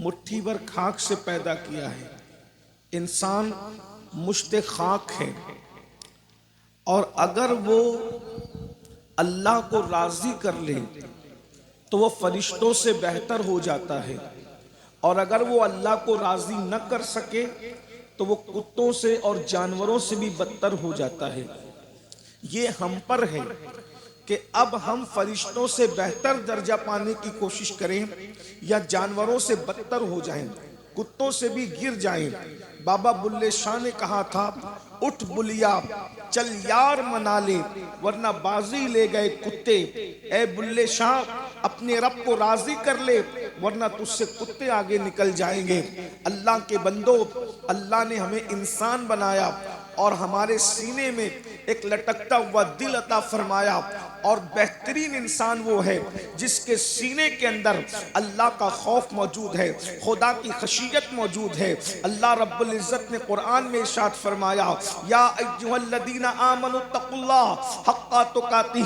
مٹھی بھر خاک سے پیدا کیا ہے. انسان مشت خاک ہے، اور اگر وہ اللہ کو راضی کر لے تو وہ فرشتوں سے بہتر ہو جاتا ہے، اور اگر وہ اللہ کو راضی نہ کر سکے تو وہ کتوں سے اور جانوروں سے بھی بدتر ہو جاتا ہے. یہ ہم پر ہے کہ اب ہم فرشتوں سے بہتر درجہ پانے کی کوشش کریں یا جانوروں سے بدتر ہو جائیں، کتوں سے بھی گر جائیں. بابا بلے شاہ نے کہا تھا، اٹھ بلیا چل یار منا لے ورنہ بازی لے گئے کتے. اے بلے شاہ اپنے رب کو راضی کر لے ورنہ تجھ سے کتے آگے نکل جائیں گے. اللہ کے بندو، اللہ نے ہمیں انسان بنایا اور ہمارے سینے میں ایک لٹکتا ہوا دل عطا فرمایا، اور بہترین انسان وہ ہے جس کے سینے کے اندر اللہ کا خوف موجود ہے، خدا کی خشیت موجود ہے. اللہ رب العزت نے قرآن میں ارشاد فرمایا، یا ایھا الذین آمنوا اتقوا اللہ حق تقاتہ،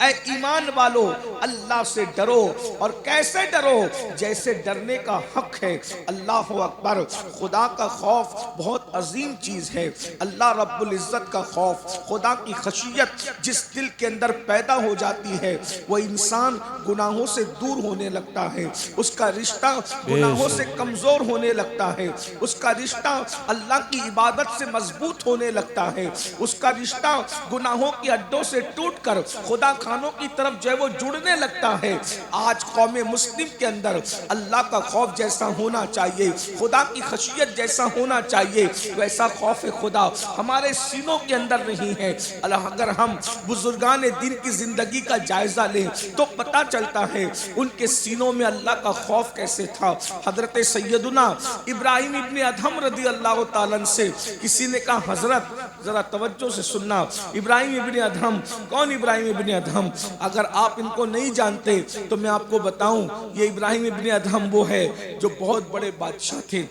اے ایمان والو اللہ سے ڈرو. اور کیسے ڈرو؟ جیسے ڈرنے کا حق ہے. اللہ اکبر. خدا کا خوف بہت عظیم چیز ہے. اللہ رب العزت کا خوف، خدا کی خشیت جس دل کے اندر پیدا ہو جاتی ہے، وہ انسان گناہوں سے دور ہونے لگتا ہے، اس کا رشتہ گناہوں سے کمزور ہونے لگتا ہے، اس کا رشتہ اللہ کی عبادت سے مضبوط ہونے لگتا ہے، اس کا رشتہ گناہوں کی اڈوں سے ٹوٹ کر خدا خانوں کی طرف جو ہے وہ جڑنے لگتا ہے. آج قوم مسلم کے اندر اللہ کا خوف جیسا ہونا چاہیے، خدا کی خشیت جیسا ہونا چاہیے، ویسا خوف خدا ہمارے سینوں کے اندر نہیں ہے. اگر ہم بزرگان دین کی زندگی کا جائزہ لیں تو پتہ چلتا ہے ان کے سینوں میں اللہ کا خوف کیسے تھا. حضرت سیدنا ابراہیم ابن ادھم رضی اللہ تعالیٰ سے کسی نے کہا، حضرت ذرا توجہ سے سننا، ابراہیم ابن ادھم کون؟ ابراہیم ابن ادھم اگر آپ ان کو نہیں جانتے تو میں آپ کو بتاؤں، یہ ابراہیم ابن ادھم وہ ہے جو بہت بڑے بادشاہ تھے.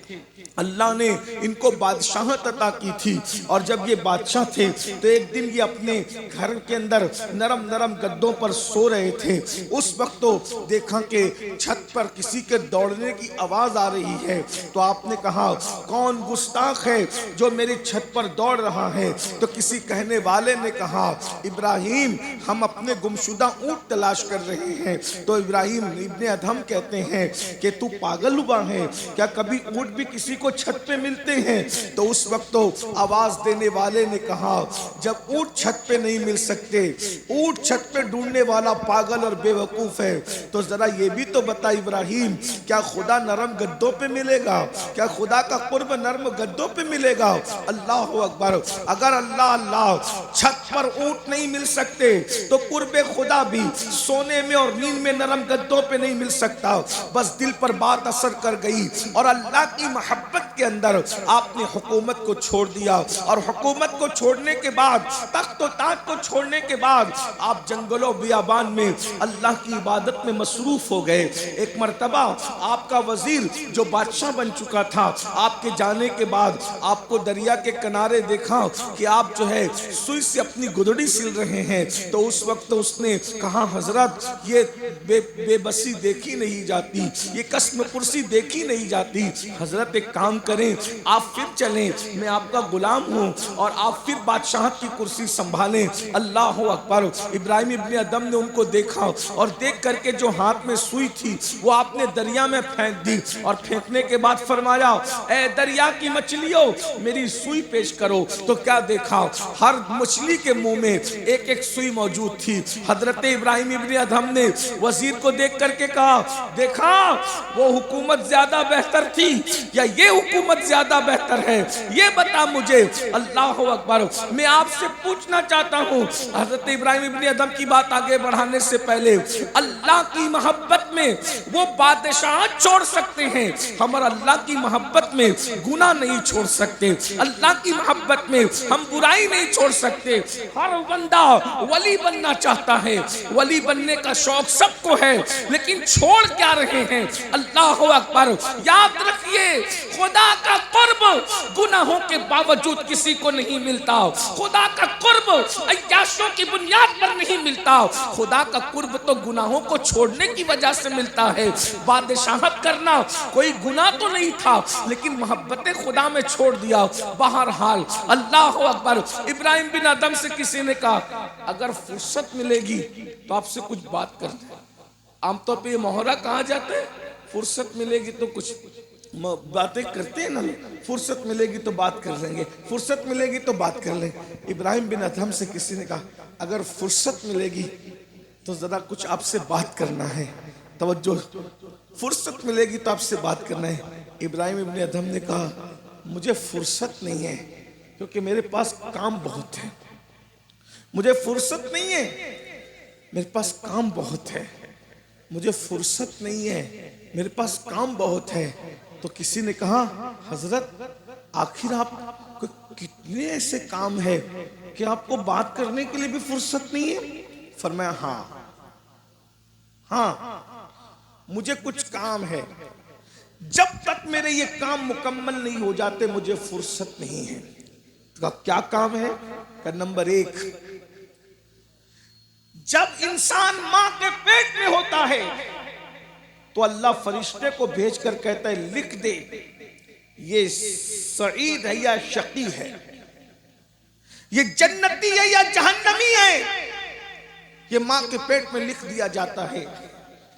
اللہ نے ان کو بادشاہت عطا کی تھی، اور جب یہ بادشاہ تھے تو ایک دن یہ اپنے گھر کے اندر نرم نرم گدوں پر سو رہے تھے. اس وقت تو دیکھا کہ چھت پر کسی کے دوڑنے کی آواز آ رہی ہے، تو آپ نے کہا کون گستاخ ہے جو میری چھت پر دوڑ رہا ہے؟ تو کسی کہنے والے نے کہا، ابراہیم ہم اپنے گمشدہ اونٹ تلاش کر رہے ہیں. تو ابراہیم ابن ادھم کہتے ہیں کہ تو پاگل ہوا ہے کیا؟ کبھی اونٹ بھی کسی کو چھت پہ ملتے ہیں؟ تو اس وقت تو آواز دینے والے نے کہا، جب اونٹ چھت پہ نہیں مل سکتے، اونٹ چھت پہ ڈھونڈنے والا پاگل اور بے وقوف ہے، تو ذرا یہ بھی تو بتا ابراہیم، کیا خدا نرم گدوں پہ ملے گا؟ کیا خدا کا قرب نرم گدوں پہ ملے گا؟ اللہ اکبر. اگر اللہ چھت پر اونٹ نہیں مل سکتے تو قرب خدا بھی سونے میں اور نیند میں نرم گدوں پہ نہیں مل سکتا. بس دل پر بات اثر کر گئی، اور اللہ کی محبت کے اندر آپ نے حکومت کو چھوڑ دیا، اور حکومت کو چھوڑنے کے بعد، تخت و تاج کو چھوڑنے کے بعد آپ جنگلوں بیابان میں اللہ کی عبادت میں مصروف ہو گئے. ایک مرتبہ آپ کا وزیر جو بادشاہ بن چکا تھا، آپ کے جانے کے بعد آپ کو دریا کے کنارے دیکھا کہ آپ جو ہے سوئی سے اپنی گدڑی سل رہے ہیں. تو اس وقت اس نے کہا، حضرت یہ بے بسی دیکھی نہیں جاتی، یہ قسم پرسی دیکھی نہیں جاتی. حضرت ایک کام کریں، آپ پھر چلیں، میں آپ کا غلام ہوں، اور آپ پھر بادشاہت کی کرسی سنبھالیں. اللہ اکبر. ابراہیم ابن ادھم نے ان کو دیکھا، اور دیکھ کر کے جو ہاتھ میں سوئی تھی وہ آپ نے دریا میں پھینک دی، اور پھینکنے کے بعد فرمایا، اے دریا کی مچھلیوں میری سوئی پیش کرو. تو کیا دیکھا؟ ہر مچھلی کے منہ میں ایک ایک سوئی موجود تھی. حضرت ابراہیم ابن ادھم نے وزیر کو دیکھ کر کے کہا، دیکھا وہ حکومت زیادہ بہتر تھی یا یہ حکومت زیادہ بہتر ہے؟ یہ بتا مجھے. اللہ اکبر. میں آپ سے پوچھنا چاہتا ہوں، حضرت ابراہیم ابن ادھم کی بات آگے بڑھانے سے پہلے، اللہ کی محبت میں وہ بادشاہ چھوڑ سکتے ہیں، ہم اللہ کی محبت میں گناہ نہیں چھوڑ سکتے، اللہ کی محبت میں ہم برائی نہیں چھوڑ سکتے. ہر بندہ ولی بننا چاہتا ہے، ولی بننے کا شوق سب کو ہے، لیکن چھوڑ کیا رہے ہیں؟ اللہ اکبر. یاد رکھیے، خدا کا قرب گناہوں کے باوجود کسی کو نہیں ملتا. خدا کا قرب عیاشوں کی بنیاد پر نہیں ملتا. خدا کا قرب تو گناہوں کو چھوڑنے کی وجہ سے ملتا ہے. بادشاہت کرنا کوئی گناہ تو نہیں تھا لیکن محبت خدا میں چھوڑ دیا. بہرحال اللہ اکبر. ابراہیم بن ادھم سے کسی نے کہا اگر فرصت ملے گی تو آپ سے کچھ بات کرتے ہیں. عام طور پہ یہ محاورہ کہا جاتا ہے فرصت ملے گی تو کچھ باتیں کرتے ہیں نا. فرصت ملے گی تو بات کر لیں گے, فرصت ملے گی تو بات کر لیں. ابراہیم بن ادھم سے کسی نے کہا اگر فرصت ملے گی تو ذرا کچھ آپ سے بات کرنا ہے. توجہ, فرصت ملے گی تو آپ سے بات کرنا ہے. ابراہیم ابن ادھم نے کہا مجھے فرصت نہیں ہے کیونکہ میرے پاس کام بہت ہے. مجھے فرصت نہیں ہے, میرے پاس کام بہت ہے. مجھے فرصت نہیں ہے, میرے پاس کام بہت ہے. تو کسی نے کہا حضرت آخر آپ کو کتنے ایسے کام ہے کہ آپ کو بات کرنے کے لیے بھی فرصت نہیں ہے؟ فرمایا ہاں مجھے کچھ کام ہے, جب تک میرے یہ کام مکمل نہیں ہو جاتے مجھے فرصت نہیں ہے. تو کیا کام ہے؟ کہ نمبر 1, جب انسان ماں کے پیٹ میں ہوتا ہے تو اللہ فرشتے کو بھیج کر کہتا ہے لکھ دے یہ سعید ہے یا شقی ہے, یہ جنتی ہے یا جہنمی ہے. یہ ماں کے پیٹ میں لکھ دیا جاتا ہے.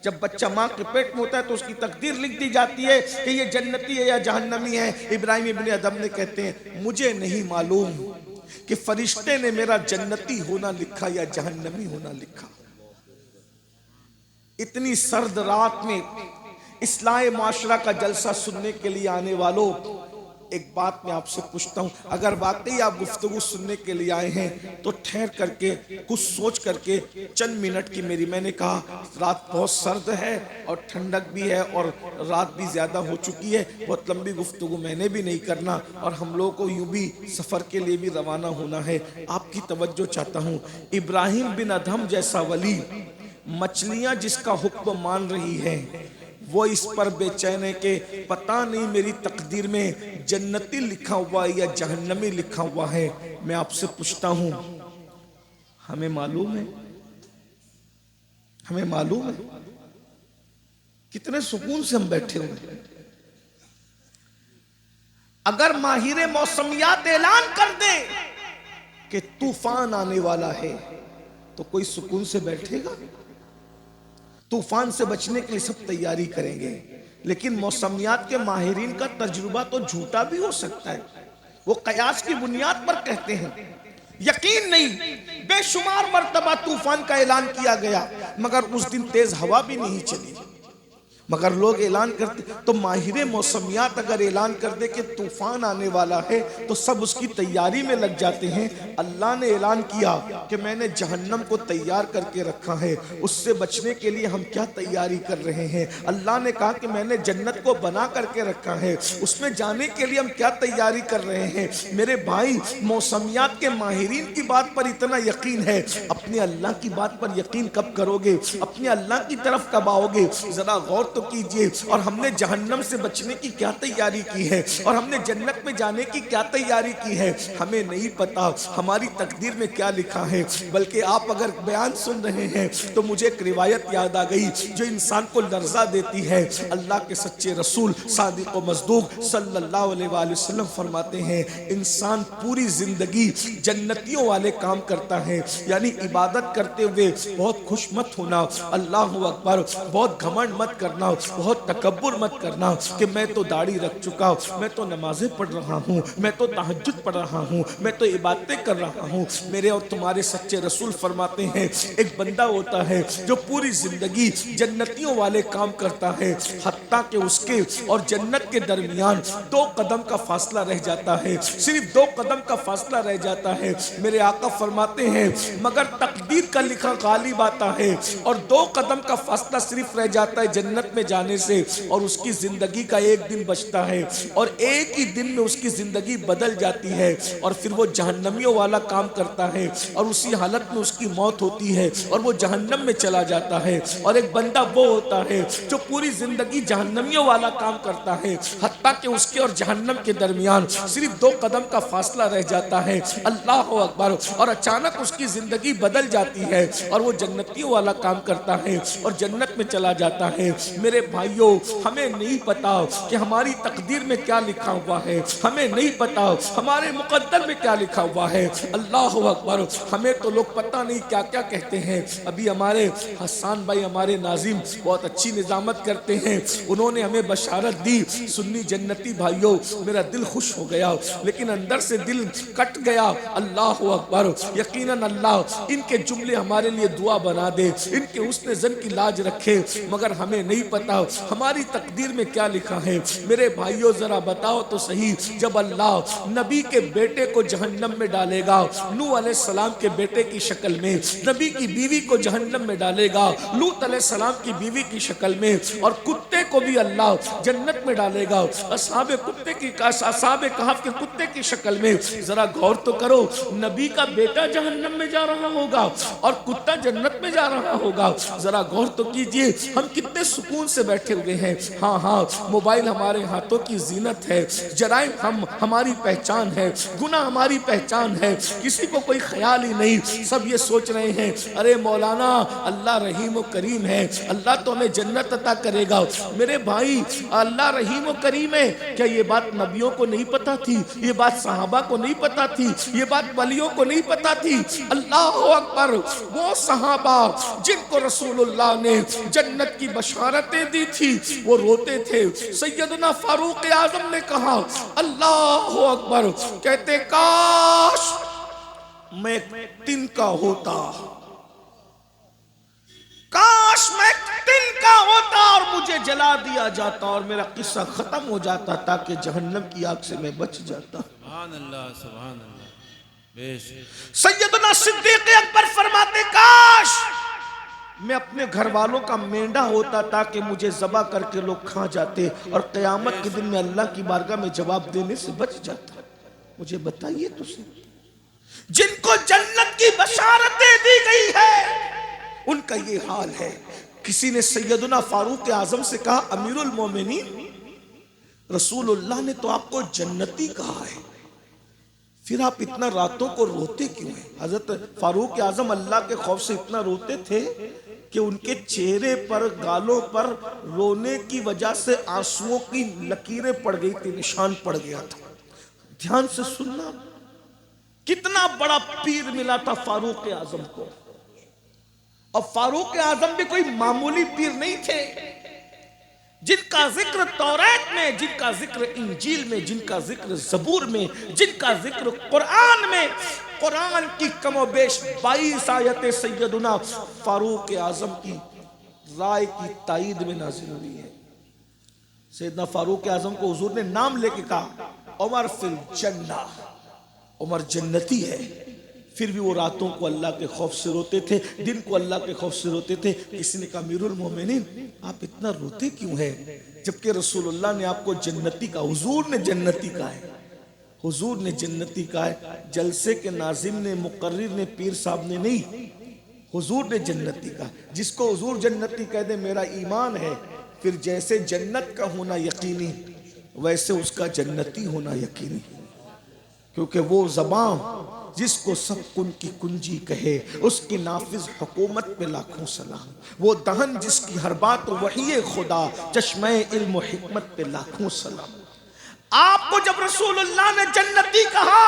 جب بچہ ماں کے پیٹ میں ہوتا ہے تو اس کی تقدیر لکھ دی جاتی ہے کہ یہ جنتی ہے یا جہنمی ہے. ابراہیم ابن ادھم نے کہتے ہیں مجھے نہیں معلوم کہ فرشتے نے میرا جنتی ہونا لکھا یا جہنمی ہونا لکھا. اتنی سرد رات میں اصلاح معاشرہ کا جلسہ سننے کے لیے آنے والوں, ایک بات میں آپ سے پوچھتا ہوں, اگر واقعی آپ گفتگو سننے کے لیے آئے ہیں تو ٹھہر کر کے کچھ سوچ کر کے چند منٹ کی میں نے کہا رات بہت سرد ہے اور ٹھنڈک بھی ہے اور رات بھی زیادہ ہو چکی ہے, بہت لمبی گفتگو میں نے بھی نہیں کرنا اور ہم لوگوں کو یوں بھی سفر کے لیے بھی روانہ ہونا ہے. آپ کی توجہ چاہتا ہوں. ابراہیم بن ادھم جیسا ولی مچھلیاں جس کا حکم مان رہی ہے وہ اس پر بے چین ہے کہ پتہ نہیں میری تقدیر میں جنتی لکھا ہوا ہے یا جہنمی لکھا ہوا ہے. میں آپ سے پوچھتا ہوں ہمیں معلوم ہے, ہمیں معلوم ہے کتنے سکون سے ہم بیٹھے ہوئے. اگر ماہر موسمیات اعلان کر دے کہ طوفان آنے والا ہے تو کوئی سکون سے بیٹھے گا؟ طوفان سے بچنے کے لیے سب تیاری کریں گے, لیکن موسمیات کے ماہرین کا تجربہ تو جھوٹا بھی ہو سکتا ہے. وہ قیاس کی بنیاد پر کہتے ہیں, یقین نہیں. بے شمار مرتبہ طوفان کا اعلان کیا گیا مگر اس دن تیز ہوا بھی نہیں چلی. مگر لوگ اعلان کرتے تو ماہر موسمیات اگر اعلان کر دے کہ طوفان آنے والا ہے تو سب اس کی تیاری میں لگ جاتے ہیں. اللہ نے اعلان کیا کہ میں نے جہنم کو تیار کر کے رکھا ہے, اس سے بچنے کے لیے ہم کیا تیاری کر رہے ہیں. اللہ نے کہا کہ میں نے جنت کو بنا کر کے رکھا ہے, اس میں جانے کے لیے ہم کیا تیاری کر رہے ہیں. میرے بھائی موسمیات کے ماہرین کی بات پر اتنا یقین ہے, اپنے اللہ کی بات پر یقین کب کرو گے؟ اپنے اللہ کی طرف کب آؤ گے؟ ذرا غور تو کیجئے. اور ہم نے جہنم سے بچنے کی کیا تیاری کی ہے اور ہم نے جنت میں جانے کی کیا تیاری کی ہے؟ ہمیں نہیں پتا ہماری تقدیر میں کیا لکھا ہے. بلکہ آپ اگر بیان سن رہے ہیں تو مجھے ایک روایت یاد آ گئی جو انسان کو لرزہ دیتی ہے. اللہ کے سچے رسول صادق و مصدوق صلی اللہ علیہ وآلہ وسلم فرماتے ہیں انسان پوری زندگی جنتیوں والے کام کرتا ہے, یعنی عبادت کرتے ہوئے بہت خوش مت ہونا, اللہ اکبر, بہت گھمنڈ مت کرنا, بہت تکبر مت کرنا کہ میں تو داڑھی رکھ چکا, میں تو نمازیں پڑھ رہا ہوں, میں تو تہجد پڑھ رہا ہوں, میں تو عبادتیں کر رہا ہوں. میرے اور تمہارے سچے رسول فرماتے ہیں ایک بندہ ہوتا ہے جو پوری زندگی جنتیوں والے کام کرتا ہے حتیٰ کہ اس کے اور جنت کے درمیان 2 قدم کا فاصلہ رہ جاتا ہے, صرف 2 قدم کا فاصلہ رہ جاتا ہے. میرے آقا فرماتے ہیں مگر تقدیر کا لکھا غالب آتا ہے اور 2 قدم کا فاصلہ صرف رہ جاتا ہے جنت میں جانے سے, اور اس کی زندگی کا 1 دن بچتا ہے اور 1 ہی دن میں اس کی زندگی بدل جاتی ہے اور پھر وہ جہنمیوں والا کام کرتا ہے اور اسی حالت میں اس کی موت ہوتی ہے اور وہ جہنم میں چلا جاتا ہے. اور ایک بندہ وہ ہوتا ہے جو پوری زندگی جہنمیوں والا کام کرتا ہے حتیٰ کہ اس کے اور جہنم کے درمیان صرف 2 قدم کا فاصلہ رہ جاتا ہے. اللہ اکبر. اور اچانک اس کی زندگی بدل جاتی ہے اور وہ جنتیوں والا کام کرتا ہے اور جنت میں چلا جاتا ہے۔ میرے بھائیوں، ہمیں نہیں پتا کہ ہماری تقدیر میں کیا لکھا ہوا ہے، ہمیں نہیں پتا ہمارے مقدر میں کیا لکھا ہوا ہے۔ اللہ اکبر، ہمیں تو لوگ پتہ نہیں کیا کیا کہتے ہیں۔ ابھی ہمارے حسان بھائی، ہمارے ناظم بہت اچھی نظامت کرتے ہیں، انہوں نے ہمیں بشارت دی سنی جنتی بھائیوں، میرا دل خوش ہو گیا لیکن اندر سے دل کٹ گیا۔ اللہ اکبر، یقیناً اللہ ان کے جملے ہمارے لیے دعا بنا دے، ان کے حسن زن کی لاج رکھے، مگر ہمیں نہیں پتا ہماری تقدیر میں کیا لکھا ہے۔ میرے بھائیوں ذرا بتاؤ تو صحیح، جب اللہ نبی کے بیٹے کو جہنم میں ڈالے گا نوح علیہ السلام کے بیٹے کی شکل میں، نبی کی بیوی کو جہنم میں ڈالے گا لوط علیہ السلام کی بیوی کی شکل میں، اور کتے کو بھی اللہ جنت میں ڈالے گا اصحاب کہف کے کتے کی شکل میں۔ ذرا غور تو کرو، نبی کا بیٹا جہنم میں جا رہا ہوگا اور کتا جنت میں جا رہا ہوگا، ذرا غور تو کیجئے ہم کتنے سکون سے بیٹھے ہوئے ہیں۔ ہاں، موبائل ہمارے ہاتھوں کی زینت ہے، جرائم ہماری پہچان ہے، گناہ ہماری پہچان ہے، کسی کو کوئی خیال ہی نہیں، سب یہ سوچ رہے ہیں ارے مولانا اللہ رحیم و کریم ہے، اللہ تو ہمیں جنت عطا کرے گا۔ میرے بھائی، اللہ رحیم و کریم ہے، کیا یہ بات نبیوں کو نہیں پتا تھی؟ یہ بات صحابہ کو نہیں پتا تھی؟ یہ بات ولیوں کو نہیں پتا تھی؟ اللہ اکبر، وہ صحابہ جن کو رسول اللہ نے جنت کی بشارتیں دی تھی وہ روتے تھے۔ سیدنا فاروق اعظم نے کہا اللہ اکبر، کہتے کاش میں تن کا ہوتا، کاش میں تن کا ہوتا اور مجھے جلا دیا جاتا اور میرا قصہ ختم ہو جاتا تاکہ جہنم کی آگ سے میں بچ جاتا۔ سبحان اللہ، سبحان اللہ، بے شک۔ سیدنا صدیق اکبر فرماتے کاش میں اپنے گھر والوں کا مینڈا ہوتا تاکہ مجھے ذبح کر کے لوگ کھا جاتے اور قیامت کے دن میں اللہ کی بارگاہ میں جواب دینے سے بچ جاتا۔ مجھے بتائیے تو صحیح، جن کو جنت کی بشارتیں دی گئی ہے ان کا یہ حال ہے۔ کسی نے سیدنا فاروق اعظم سے کہا امیر المومنین، رسول اللہ نے تو آپ کو جنتی کہا ہے، پھر آپ اتنا راتوں کو روتے کیوں ہیں؟ حضرت فاروق اعظم اللہ کے خوف سے اتنا روتے تھے کہ ان کے چہرے پر، گالوں پر رونے کی وجہ سے آنسوؤں کی لکیریں پڑ گئی تھی، نشان پڑ گیا تھا۔ دھیان سے سننا، کتنا بڑا پیر ملا تھا فاروق اعظم کو، اور فاروق اعظم بھی کوئی معمولی پیر نہیں تھے، جن کا ذکر توریت میں، جن کا ذکر انجیل میں، جن کا ذکر زبور میں، جن کا ذکر قرآن میں، قرآن کی کم و بیش 22 آیتیں سیدنا فاروق اعظم کی رائے کی تائید میں نازل ہوئی ہے۔ سیدنا فاروق اعظم کو حضور نے نام لے کے کہا عمر فی الجنہ، عمر جنتی ہے، پھر بھی وہ راتوں کو اللہ کے خوف سے روتے تھے، دن کو اللہ کے خوف سے روتے تھے۔ کسی نے کہا امیر المومنین آپ اتنا روتے کیوں ہیں جبکہ رسول اللہ نے آپ کو جنتی کہا، حضور نے جنتی کہا ہے، حضور نے جنتی کہا ہے، جلسے کے ناظم نے، مقرر نے، پیر صاحب نے نہیں، حضور نے جنتی کہا۔ جس کو حضور جنتی کہہ دے میرا ایمان ہے، پھر جیسے جنت کا ہونا یقینی ویسے اس کا جنتی ہونا یقینی، کیونکہ وہ زبان جس کو سب کن کی کنجی کہے اس کی نافذ حکومت پہ لاکھوں سلام، وہ دہن جس کی ہر بات وحی خدا، چشمہ علم و حکمت پہ لاکھوں سلام۔ آپ کو جب رسول اللہ نے جنتی کہا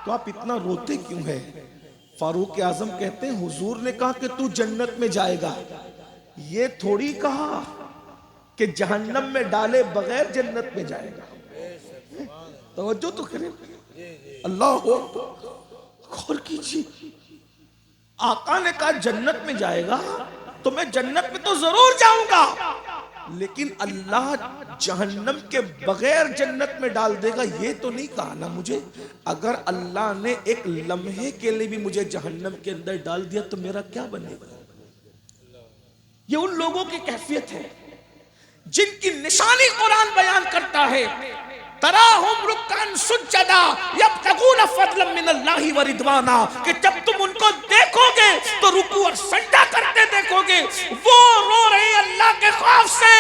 تو آپ اتنا روتے کیوں ہیں؟ فاروق اعظم کہتے ہیں حضور نے کہا کہ تو جنت میں جائے گا، یہ تھوڑی کہا کہ جہنم میں ڈالے بغیر جنت میں جائے گا۔ توجہ تو کریں، اللہ غور کیجیے، آقا نے کہا جنت میں جائے گا تو میں جنت میں تو ضرور جاؤں گا، لیکن اللہ جہنم کے بغیر جنت میں ڈال دے گا یہ تو نہیں کہا نا مجھے۔ اگر اللہ نے ایک لمحے کے لیے بھی مجھے جہنم کے اندر ڈال دیا تو میرا کیا بنے گا؟ یہ ان لوگوں کی کیفیت ہے جن کی نشانی قرآن بیان کرتا ہے، تراہم رکعن سجدا یبتغون فضلا من اللہ ورضوانا، کہ جب تم ان کو دیکھو گے تو رکوع اور سجدہ کرتے دیکھو گے، وہ رو رہے ہیں اللہ کے خوف سے،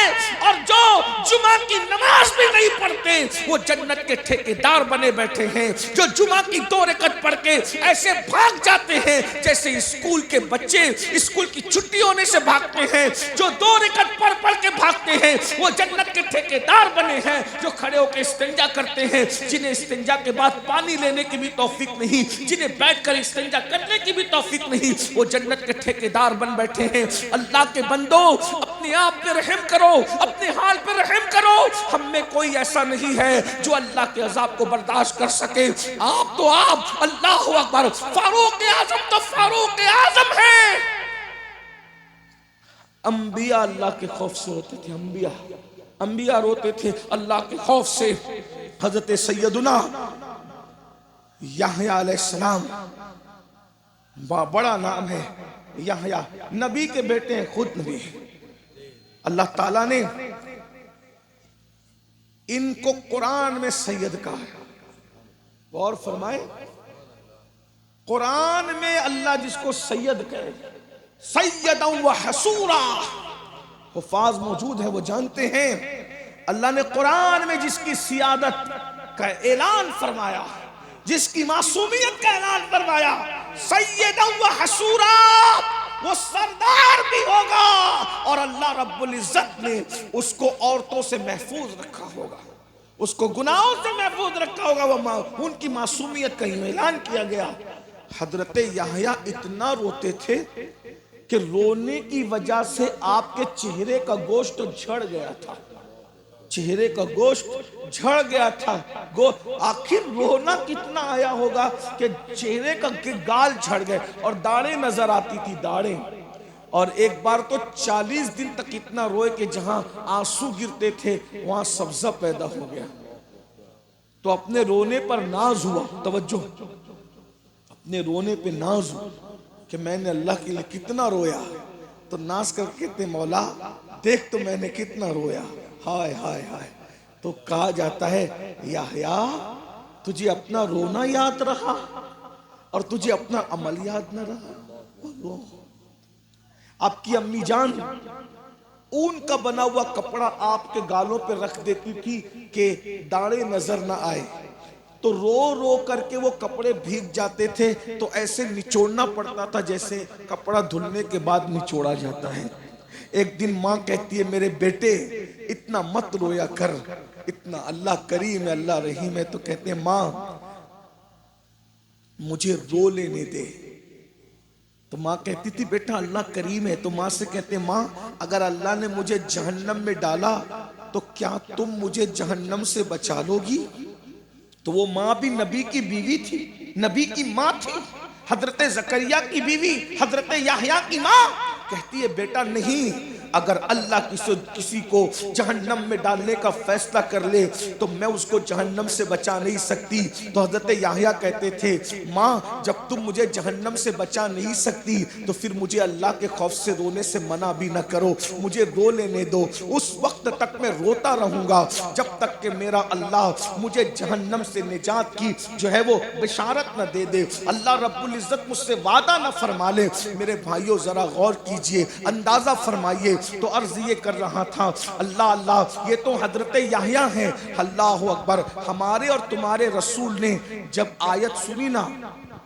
اور جو جمعہ کی نماز بھی نہیں پڑھتے وہ جنت کے ٹھیکیدار بنے بیٹھے ہیں، جو جمعہ کی 2 رکعت پڑھ کے ایسے بھاگ جاتے ہیں جیسے اسکول کے بچے اسکول کی چھٹی ہونے سے بھاگتے ہیں، جو 2 رکعت پڑھ کے بھاگتے ہیں وہ جنت کے ٹھیکیدار بنے ہیں، جو کھڑے ہو کے استنجا کرتے ہیں، جنہیں استنجا کے بعد پانی لینے کی بھی توفیق نہیں، جنہیں بیٹھ کر استنجا کرنے کی بھی توفیق نہیں، وہ جنت کے ٹھیکیدار بن بیٹھے ہیں۔ اللہ کے بندو، اپنے آپ پہ رحم کرو، اپنے حال پہ رحم کرو، ہم میں کوئی ایسا نہیں ہے جو اللہ کے عذاب کو برداشت کر سکے۔ آپ تو آپ، اللہ اکبر، فاروق اعظم تو فاروق اعظم ہے۔ انبیاء اللہ کے خوف سے روتے تھے، انبیاء روتے تھے اللہ کے خوف سے۔ حضرت سیدنا یحییٰ علیہ السلام، بڑا نام ہے یحییٰ، نبی کے بیٹے ہیں، خود نبی ہیں۔ اللہ تعالیٰ نے ان کو قرآن میں سید کہا ہے، غور فرمائے، قرآن میں اللہ جس کو سید کہے، سیداً و حسورا، حفاظ موجود ہے وہ جانتے ہیں، اللہ نے قرآن میں جس کی سیادت کا اعلان فرمایا، جس کی معصومیت کا اعلان فرمایا، سیداً و حسورا، وہ سردار بھی ہوگا، اور اللہ رب العزت نے اس کو عورتوں سے محفوظ رکھا ہوگا، اس کو گناہوں سے محفوظ رکھا ہوگا، وہ ان کی معصومیت کا اعلان کیا گیا۔ حضرت یحییٰ اتنا روتے تھے کہ رونے کی وجہ سے آپ کے چہرے کا گوشت جھڑ گیا تھا، چہرے کا گوشت جھڑ گیا تھا۔ آخر رونا کتنا آیا ہوگا کہ چہرے کا گال جھڑ گئے، اور داڑھیں نظر آتی تھی، داڑھیں، اور ایک بار تو 40 دن تک اتنا روئے کہ جہاں آنسو گرتے تھے وہاں سبزہ پیدا ہو گیا۔ تو اپنے رونے پر ناز ہوا، توجہ، اپنے رونے پہ ناز ہوا کہ میں نے اللہ کے لیے کتنا رویا، تو ناز کر کہتے مولا دیکھ تو میں نے کتنا رویا، ہائے ہائے ہائے۔ تو کہا جاتا ہے یحییٰ تجھے اپنا رونا یاد رہا اور تجھے اپنا عمل یاد نہ رہا۔ آپ کی امی جان اون کا بنا ہوا کپڑا آپ کے گالوں پہ رکھ دیتی تھی کہ داڑھیں نظر نہ آئے، تو رو رو کر کے وہ کپڑے بھیگ جاتے تھے تو ایسے نچوڑنا پڑتا تھا جیسے کپڑا دھلنے کے بعد نچوڑا جاتا ہے۔ ایک دن ماں کہتی ہے میرے بیٹے اتنا مت رویا کر، اتنا اللہ کریم ہے، اللہ رحیم ہے۔ تو کہتے ہیں ماں مجھے رو لینے دے، تو ماں کہتی تھی بیٹا اللہ کریم ہے۔ تو ماں سے کہتے ہیں ماں اگر اللہ نے مجھے جہنم میں ڈالا تو کیا تم مجھے جہنم سے بچا لو گی؟ تو وہ ماں بھی نبی کی بیوی تھی، نبی کی ماں تھی، حضرت زکریا کی بیوی، حضرت یحییٰ کی ماں، کہتی ہے بیٹا نہیں، اگر اللہ کسی کو جہنم میں ڈالنے کا فیصلہ کر لے تو میں اس کو جہنم سے بچا نہیں سکتی۔ تو حضرت یحییٰ کہتے تھے ماں جب تم مجھے جہنم سے بچا نہیں سکتی تو پھر مجھے اللہ کے خوف سے رونے سے منع بھی نہ کرو، مجھے رو لینے دو، اس وقت تک میں روتا رہوں گا جب تک کہ میرا اللہ مجھے جہنم سے نجات کی جو ہے وہ بشارت نہ دے دے، اللہ رب العزت مجھ سے وعدہ نہ فرما لے۔ میرے بھائیوں ذرا غور کیجئے، اندازہ فرمائیے۔ تو عرض یہ کر رہا تھا اللہ یہ تو حضرت یحییٰ ہیں، اللہ اکبر، ہمارے اور تمہارے رسول نے جب آیت سنی نا،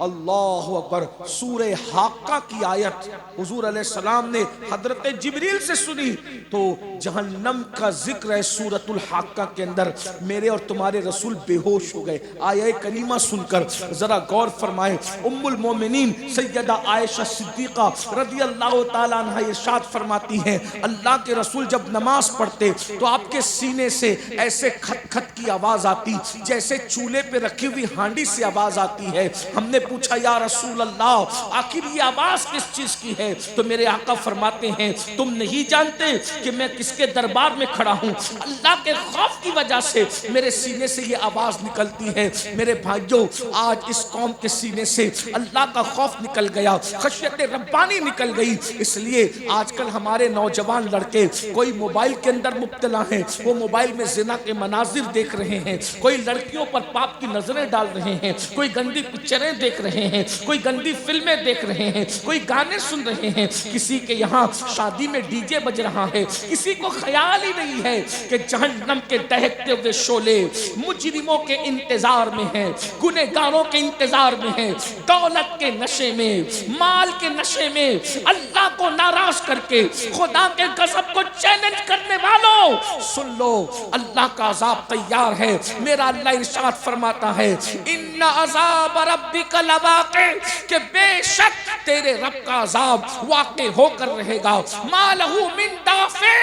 اللہ اکبر، سورہ حاقہ کی آیت حضور علیہ السلام نے حضرت جبریل سے سنی تو جہنم کا ذکر ہے سورۃ الحاقہ کے اندر، میرے اور تمہارے رسول بے ہوش ہو گئے آیہ کریمہ سن کر۔ ذرا غور فرمائیں، ام المومنین سیدہ عائشہ صدیقہ رضی اللہ تعالیٰ عنہ ارشاد فرماتی ہیں اللہ کے رسول جب نماز پڑھتے تو آپ کے سینے سے ایسے کھٹ کھٹ کی آواز آتی جیسے چولہے پہ رکھی ہوئی ہانڈی سے آواز آتی ہے۔ ہم نے پوچھا یا رسول اللہ آخر یہ آواز کس چیز کی ہے؟ تو میرے آقا فرماتے ہیں تم نہیں جانتے کہ میں کس کے دربار میں کھڑا ہوں؟ اللہ کے خوف کی وجہ سے میرے سینے سے یہ آواز نکلتی ہے۔ میرے بھائیوں آج اس قوم کے سینے سے اللہ کا خوف نکل گیا، خشیت ربانی نکل گئی، اس لیے آج کل ہمارے نوجوان لڑکے کوئی موبائل کے اندر مبتلا ہیں، وہ موبائل میں زنا کے مناظر دیکھ رہے ہیں، کوئی لڑکیوں پر پاپ کی نظریں ڈال رہے ہیں، کوئی گندی پکچریں دیکھ دیکھ رہے ہیں، کوئی گندی فلمیں دیکھ رہے ہیں، کوئی گانے سن رہے ہیں، کسی کے یہاں شادی میں ڈی جے بج رہا ہے، کسی کو خیال ہی نہیں ہے کہ جہنم کے دہکتے ہوئے شعلے مجرموں کے انتظار میں ہیں، گنہگاروں کے انتظار میں ہیں، دولت کے نشے میں، مال کے نشے میں، اللہ کو ناراض کر کے خدا کے غضب کو چیلنج کرنے والوں سن لو، اللہ کا عذاب تیار ہے۔ میرا اللہ ارشاد فرماتا ہے ان عذاب ربک لواقع، کہ بے شک تیرے رب کا عذاب واقع ہو کر رہے گا، ما لہ من دافع،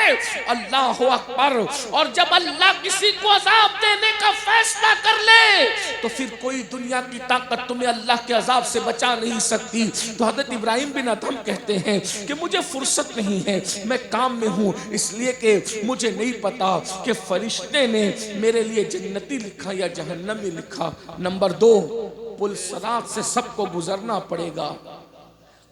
اللہ اکبر۔ اور جب اللہ کسی کو عذاب دینے کا فیصلہ کر لے تو پھر کوئی دنیا کی طاقت تمہیں اللہ کے عذاب سے بچا نہیں سکتی۔ تو حضرت ابراہیم بن ادھم کہتے ہیں کہ مجھے فرصت نہیں ہے، میں کام میں ہوں، اس لیے کہ مجھے نہیں پتا کہ فرشتے نے میرے لیے جنتی لکھا یا جہنمی لکھا۔ نمبر 2، پل صراط سے سب کو گزرنا پڑے گا،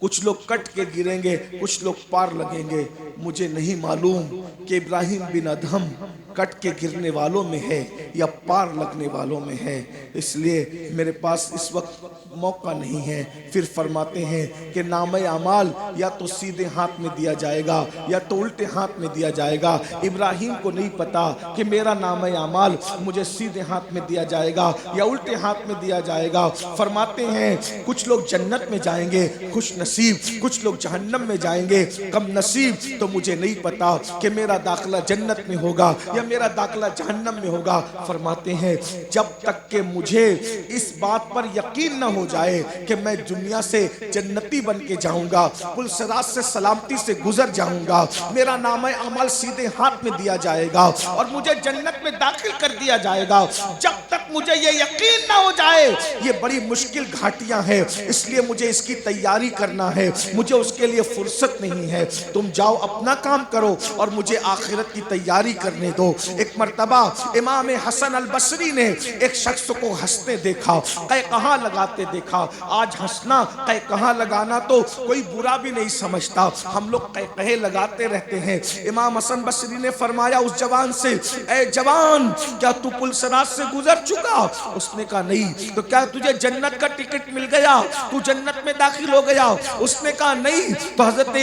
کچھ لوگ کٹ کے گریں گے، کچھ لوگ پار لگیں گے۔ مجھے نہیں معلوم کہ ابراہیم بن ادھم کٹ کے گرنے والوں میں ہے یا پار لگنے والوں میں ہے، اس لیے میرے پاس اس وقت موقع نہیں ہے۔ پھر فرماتے ہیں کہ نامہ اعمال یا تو سیدھے ہاتھ میں دیا جائے گا یا تو الٹے ہاتھ میں دیا جائے گا۔ ابراہیم کو نہیں پتا کہ میرا نامہ اعمال مجھے سیدھے ہاتھ میں دیا جائے گا یا الٹے ہاتھ میں دیا جائے گا۔ فرماتے ہیں کچھ لوگ جنت میں جائیں گے خوش نصیب، کچھ لوگ جہنم میں جائیں گے کم نصیب۔ تو مجھے نہیں پتا کہ میرا داخلہ جنت میں ہوگا یا میرا داخلہ جہنم میں ہوگا۔ فرماتے ہیں جب تک کہ مجھے اس بات پر یقین نہ ہو جائے کہ میں دنیا سے جنتی بن کے جاؤں گا، پل صراط سے سلامتی سے گزر جاؤں گا، میرا نامہ اعمال سیدھے ہاتھ میں دیا جائے گا اور مجھے جنت میں داخل کر دیا جائے گا، جب تک مجھے یہ یقین نہ ہو جائے، یہ بڑی مشکل گھاٹیاں ہیں، اس لیے مجھے اس کی تیاری کرنا ہے، مجھے اس کے لیے فرصت نہیں ہے۔ تم جاؤ اپنا کام کرو اور مجھے آخرت کی تیاری کرنے دو۔ ایک مرتبہ امام حسن البصری نے ایک شخص کو ہنستے دیکھا، قہقہا لگاتے دیکھا۔ آج ہنسنا قہقہا لگانا تو کوئی برا بھی نہیں سمجھتا، ہم لوگ قہقہے لگاتے رہتے ہیں۔ امام حسن بصری نے فرمایا اس جوان سے، اے جوان کیا تو پل صراط سے گزر چکا؟ اس نے کہا نہیں۔ تو کیا تجھے جنت کا ٹکٹ مل گیا، تو جنت میں داخل ہو گیا؟ اس نے کہا نہیں۔ تو حضرت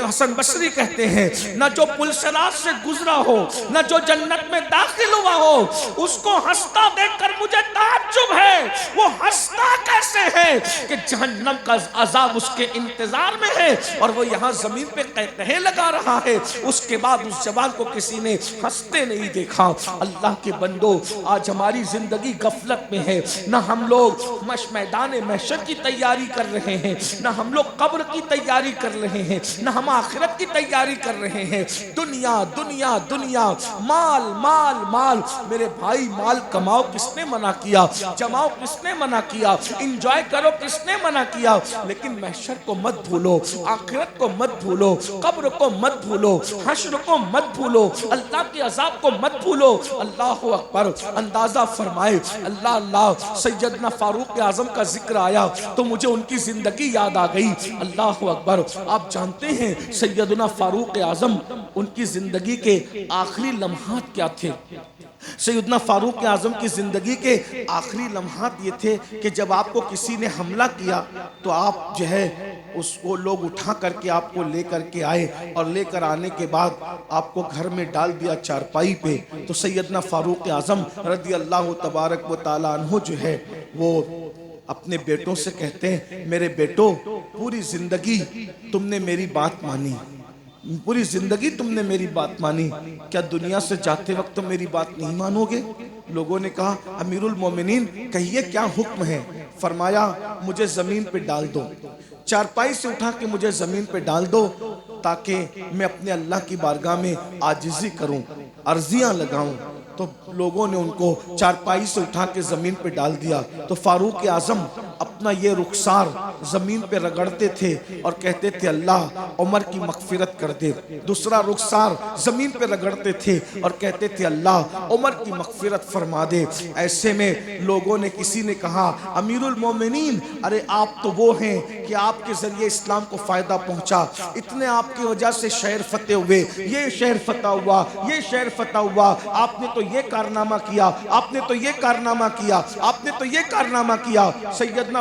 حسن بصری کہتے ہیں نہ جو پل صراط سے گزرا ہو نہ جو جنت میں داخل ہوا ہو، اس کو ہنستا دیکھ کر مجھے تعجب ہے، وہ ہنستا کیسے ہے کہ جہنم کا عذاب اس کے انتظار میں ہے اور وہ یہاں زمین پہ قہقہے لگا رہا ہے۔ اس کے بعد اس جوان کو کسی نے ہنستے نہیں دیکھا۔ اللہ کے بندو، آج ہماری زندگی غفلت میں ہے، نہ ہم لوگ میدان محشر کی تیاری کر رہے ہیں، نہ ہم لوگ قبر کی تیاری کر رہے ہیں، نہ ہم آخرت کی تیاری کر رہے ہیں۔ دنیا دنیا دنیا، مال مال مال۔ میرے بھائی مال کماؤ کس نے منع کیا، جماؤ کس نے منع کیا، انجوائے کرو کس نے منع کیا، لیکن محشر کو مت بھولو، آخرت کو مت بھولو، قبر کو مت بھولو، حشر کو مت بھولو، اللہ کے عذاب کو مت بھولو۔ اللہ اکبر۔ اندازہ فرمائے اللہ سیدنا فاروق اعظم کا ذکر آیا تو مجھے ان کی زندگی یاد آ گئی۔ اللہ اکبر۔ آپ جانتے ہیں سیدنا فاروق اعظم ان کی زندگی کے آخری لمحات کیا تھے؟ سیدنا فاروق اعظم کی زندگی کے آخری لمحات یہ تھے کہ جب آپ کو کسی نے حملہ کیا تو آپ جو ہے اس کو لوگ اٹھا کر کے آپ کو لے کر کے آئے، اور لے کر آنے کے بعد آپ کو گھر میں ڈال دیا چارپائی پہ۔ تو سیدنا فاروق اعظم رضی اللہ تبارک و تعالیٰ عنہ جو ہے وہ اپنے بیٹوں سے کہتے ہیں میرے بیٹو، پوری زندگی تم نے میری بات مانی، پوری زندگی تم نے میری بات مانی، کیا دنیا سے جاتے وقت تم میری بات نہیں مانو گے؟ لوگوں نے کہا امیر المومنین کہیے کیا حکم ہے؟ فرمایا مجھے زمین پہ ڈال دو، چارپائی سے اٹھا کے مجھے زمین پہ ڈال دو تاکہ میں اپنے اللہ کی بارگاہ میں عاجزی کروں، عرضیاں لگاؤں۔ تو لوگوں نے ان کو چارپائی سے اٹھا کے زمین پہ ڈال دیا۔ تو فاروق اعظم اپنا یہ رخسار زمین پہ رگڑتے تھے اور کہتے تھے اللہ عمر کی مغفرت کر دے، دوسرا رخسار زمین پہ رگڑتے تھے اور کہتے تھے اللہ عمر کی مغفرت فرما دے۔ ایسے میں لوگوں نے کسی نے کہا امیر المومنین ارے آپ تو وہ ہیں کہ آپ کے ذریعے اسلام کو فائدہ پہنچا، اتنے آپ کی وجہ سے شہر فتح ہوئے، یہ شہر فتح ہوا، یہ شہر فتح ہوا، آپ نے تو یہ کارنامہ کیا، آپ نے تو یہ کارنامہ کیا، آپ نے تو یہ کارنامہ کیا۔ سیدنا